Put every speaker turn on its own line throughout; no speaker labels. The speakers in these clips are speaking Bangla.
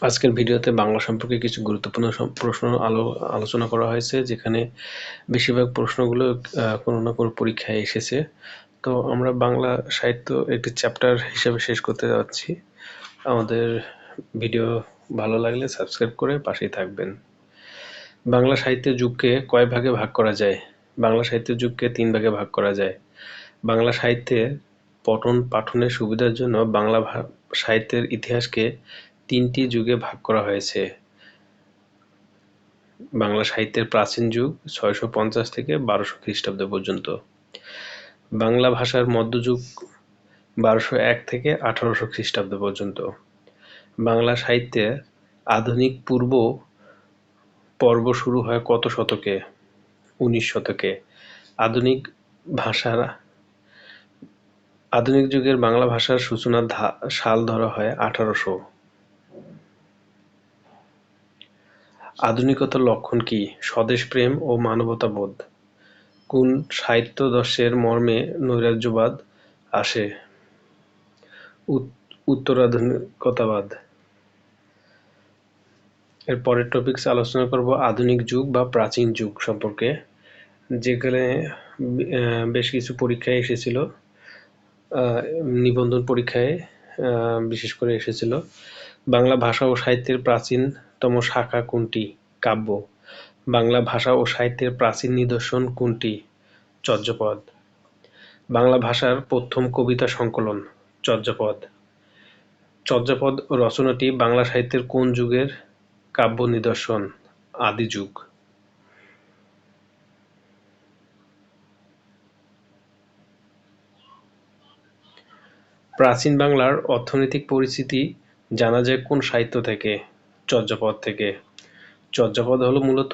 আজকের ভিডিওতে বাংলা সম্পর্কে কিছু গুরুত্বপূর্ণ প্রশ্ন আলোচনা করা হয়েছে, যেখানে বেশিরভাগ প্রশ্নগুলো কোনো না কোনো পরীক্ষায় এসেছে। তো আমরা বাংলা সাহিত্য একটি চ্যাপ্টার হিসেবে শেষ করতে যাচ্ছি। আমাদের ভিডিও ভালো লাগলে সাবস্ক্রাইব করে পাশেই থাকবেন। বাংলা সাহিত্যের যুগকে কয় ভাগে ভাগ করা যায়? বাংলা সাহিত্যের যুগকে 3 ভাগে ভাগ করা যায়। বাংলা সাহিত্যে পঠন পাঠনের সুবিধার জন্য বাংলা সাহিত্যের ইতিহাসকে 3টি যুগে ভাগ করা হয়েছে। বাংলা সাহিত্যের প্রাচীন যুগ 650 থেকে 1200 খ্রিস্টাব্দ পর্যন্ত, বাংলা ভাষার মধ্যযুগ 1201 থেকে 1800 খ্রিস্টাব্দ পর্যন্ত, বাংলা সাহিত্যে আধুনিক পূর্ব পর্ব শুরু হয় কত শতকে? 19 শতকে। আধুনিক যুগের বাংলা ভাষার সূচনার সাল ধরা হয় 1800। আধুনিকতার লক্ষণ কি? স্বদেশপ্রেম ও মানবতাবোধ। কোন সাহিত্যাদর্শের মর্মে নৈরাজ্যবাদ আসে? উত্তরাধুনিকতাবাদ। এর পরের টপিকস আলোচনা করব আধুনিক যুগ বা প্রাচীন যুগ সম্পর্কে, যেখানে বেশ কিছু পরীক্ষায় এসেছিল, নিবন্ধন পরীক্ষায় বিশেষ করে এসেছিল। বাংলা ভাষা ও সাহিত্যের প্রাচীনতম শাখা কোনটি? কাব্য। বাংলা ভাষা ও সাহিত্যের প্রাচীন নিদর্শন কোনটি? চর্যাপদ। বাংলা ভাষার প্রথম কবিতা সংকলন? চর্যাপদ। চর্যাপদ রচনাটি বাংলা সাহিত্যের কোন যুগের কাব্য নিদর্শন? আদি যুগ। প্রাচীন বাংলার অর্থনৈতিক পরিস্থিতি জানা যায় কোন সাহিত্য থেকে? চর্যাপদ থেকে। চর্যাপদ হলো মূলত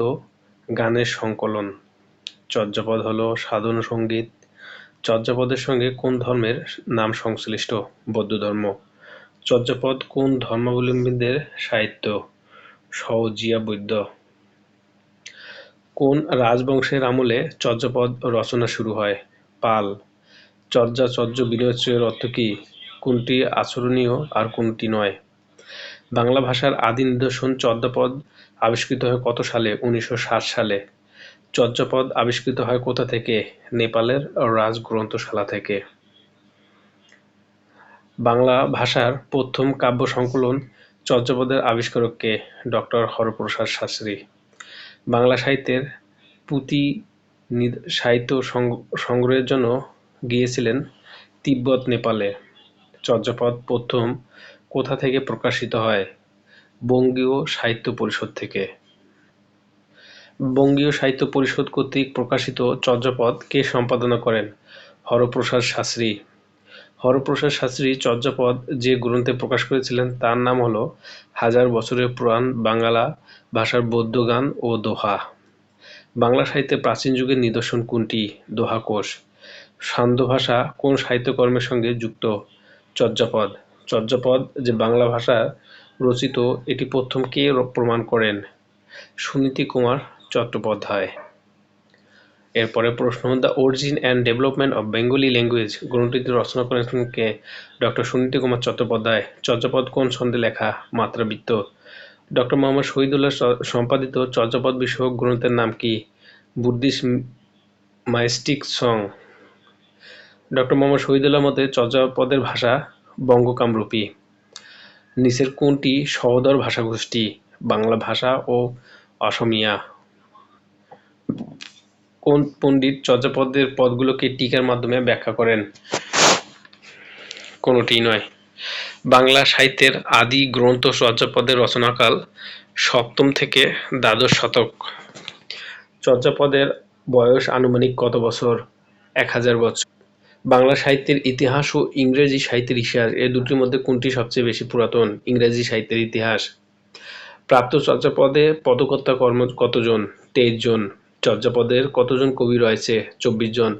গানের সংকলন। চর্যাপদ হলো সাধন সঙ্গীত। চর্যাপদের সঙ্গে কোন ধর্মের নাম সংশ্লিষ্ট? বৌদ্ধ ধর্ম। চর্যাপদ কোন ধর্মাবলম্বীদের সাহিত্য? সহজিয়া বৌদ্ধ। কোন রাজবংশের আমলে চর্যাপদ রচনা শুরু হয়? পাল। চর্যা বিনয়চ্ছয়ের অর্থ কি? কোনটি আচরণীয় আর কোনটি নয়? বাংলা ভাষার আদি নিদর্শন চর্যাপদ আবিষ্কৃত হয় কত সালে? 1960 সালে। চর্যাপদ আবিষ্কৃত হয় কোথা থেকে? নেপালের রাজগ্রন্থশালা থেকে। বাংলা ভাষার প্রথম কাব্য সংকলন চর্যাপদের আবিষ্কারক কে? ডক্টর হরপ্রসাদ শাস্ত্রী। বাংলা সাহিত্যের পুঁথি সাহিত্য সংগ্রহের জন্য গিয়েছিলেন তিব্বত, নেপালে। চর্যাপদ প্রথম কোথা থেকে প্রকাশিত হয়? বঙ্গীয় সাহিত্য পরিষদ থেকে। বঙ্গীয় সাহিত্য পরিষদ কর্তৃক প্রকাশিত চর্যাপদ কে সম্পাদনা করেন? হরপ্রসাদ শাস্ত্রী। হরপ্রসাদ শাস্ত্রী চর্যাপদ যে গ্রন্থে প্রকাশ করেছিলেন তার নাম হলো হাজার বছরের পুরাণ বাংলা ভাষার বৌদ্ধ গান ও দোহা। বাংলা সাহিত্যে প্রাচীন যুগের নিদর্শন কোনটি? দোহা কোষ। সান্ধ্য ভাষা কোন সাহিত্যকর্মের সঙ্গে যুক্ত? চর্যাপদ। চর্যাপদ যে বাংলা ভাষা রচিত এটি প্রথম কে প্রমাণ করেন? সুনীতি কুমার চট্টোপাধ্যায়। এরপরে প্রশ্ন, the origin and development of Bengali language গ্রন্থটি রচনা করেছেন কে? ডক্টর সুনীতি কুমার চট্টোপাধ্যায়। চর্যাপদ কোন ছন্দে লেখা? মাত্রাবৃত্ত। ডক্টর মোহাম্মদ শহীদুল্লাহ সম্পাদিত চর্যাপদ বিষয়ক গ্রন্থের নাম কি? Buddhist mystic song. Doctor Mohammad Shahidullah মতে চর্যাপদের ভাষা বঙ্গকামরূপী। নিচের কোনটি সহোদর ভাষাগোষ্ঠী? বাংলা ভাষা ও অসমিয়া। কোন পণ্ডিত চর্যাপদের পদগুলোকে টিকার মাধ্যমে ব্যাখ্যা করেন? কোনটি নয়। বাংলা সাহিত্যের আদি গ্রন্থ চর্যাপদের রচনাকাল 7ম থেকে দ্বাদশ শতক। চর্যাপদের বয়স আনুমানিক কত বছর? 1000 বছর। বাংলা সাহিত্যের ইতিহাস ও ইংরেজি সাহিত্যের ইতিহাস এ দুটির মধ্যে কোনটি সবচেয়ে বেশি পুরাতন? ইংরেজি সাহিত্যের ইতিহাস। প্রাপ্ত চর্যাপদে পদকর্তা কতজন? 23 জন। চর্যাপদের কতজন কবি রয়েছে? 24 জন।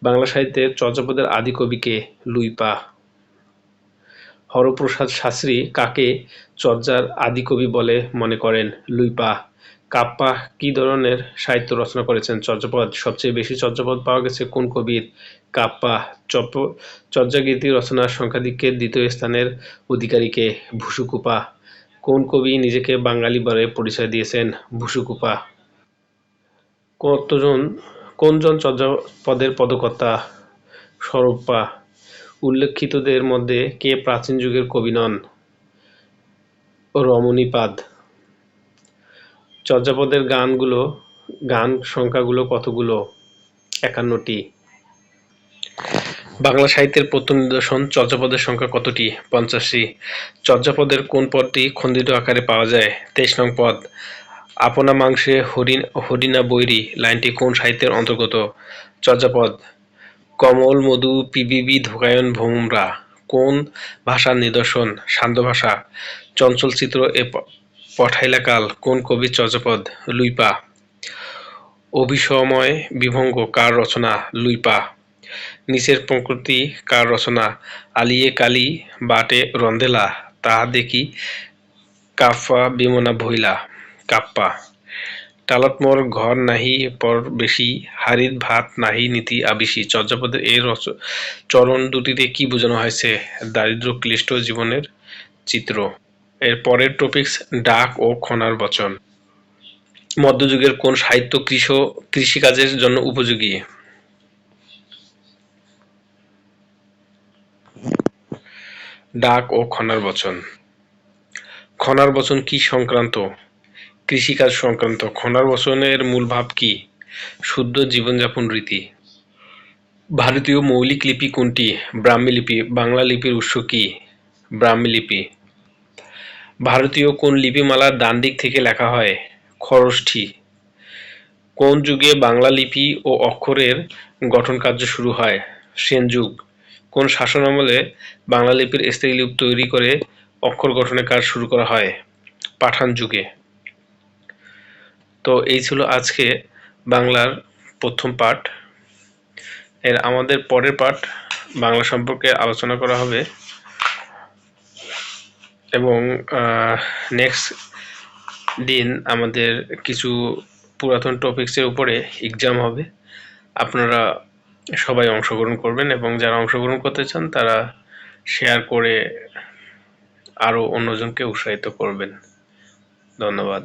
বাংলা সাহিত্যের চর্যাপদের আদি কবি কে? লুইপা। হরপ্রসাদ শাস্ত্রী কাকে চর্যার আদি কবি বলে মনে করেন? লুইপা। কাপ্পা কি ধরনের সাহিত্য রচনা করেছেন? চর্যাপদ। সবচেয়ে বেশি চর্যাপদ পাওয়া গেছে কোন কবির? কাপ্পা। চর্যাগীতি রচনার সংখ্যাধিক্যের দ্বিতীয় স্থানের অধিকারী কে? ভুসুকুপা। কোন কবি নিজেকে বাঙালি বলে পরিচয় দিয়েছেন? বসুকুপা। কোনজন চর্যাপদের পদকর্তা? স্বরূপা। উল্লেখিতদের মধ্যে কে প্রাচীন যুগের কবি নন? রমণীপাদ। চর্যাপদের গান সংখ্যাগুলো কতগুলো? 51টি। বাংলা সাহিত্যের প্রথম নিদর্শন চর্যাপদের সংখ্যা কতটি? 50টি। চর্যাপদের কোন পদটি খণ্ডিত আকারে পাওয়া যায়? 23 নং পদ। আপনা মাংসে হরিণা বৈরী লাইনটি কোন সাহিত্যের অন্তর্গত? চর্যাপদ। কমল মধু পিবিবি ধোকায়ন ভোমরা কোন ভাষার নিদর্শন? সান্ধ্য ভাষা। চঞ্চল চিত্র এ পঠাইলা কাল কোন কবির চর্যাপদ? লুইপা। অভিসময় বিভঙ্গ কার রচনা? লুইপা। নিচের পঙ্ক্তি কার রচনা? আলিয়ে কালি বাটে রন্দেলা তাহা দেখি কাফা বিমনা ভইলা। কাপ্পা। টালত মোর ঘর নাহি পর বেশি হাড়ির ভাত নাহি নীতি আবিসি। চর্যাপদের এই চরণ দুটিতে কি বোঝানো হয়েছে? দারিদ্র ক্লিষ্ট জীবনের চিত্র। এর পরের টপিকস ডাক ও খনার বচন। মধ্যযুগের কোন সাহিত্য কৃষিকাজের জন্য উপযোগী? ডাক ও খনার বচন। খনার বচন কি সংক্রান্ত? কৃষিকাজ সংক্রান্ত। খনার বচনের মূল ভাব কি? শুদ্ধ জীবনযাপন রীতি। ভারতীয় মৌলিক লিপি কোনটি? ব্রাহ্মী লিপি। বাংলা লিপির উৎস কি? ব্রাহ্মী লিপি। ভারতীয় কোন লিপিমালার ডান দিক থেকে লেখা হয়? খরোষ্ঠী। কোন যুগে বাংলা লিপি ও অক্ষরের গঠন কার্য শুরু হয়? সেন যুগ। কোন শাসন আমলে বাংলা লিপির স্থায়ী লিপি তৈরি করে অক্ষর গঠনের কাজ শুরু করা হয়? পাঠান যুগে। তো এই ছিল আজকে বাংলার প্রথম পাঠ। আমাদের পরের পাঠ বাংলা সম্পর্কে আলোচনা করা হবে এবং নেক্সট দিন আমাদের কিছু পুরাতন টপিকসের উপরে এক্সাম হবে। আপনারা সবাই অংশগ্রহণ করবেন এবং যারা অংশগ্রহণ করতে চান তারা শেয়ার করে আরও অন্যজনকে উৎসাহিত করবেন। ধন্যবাদ।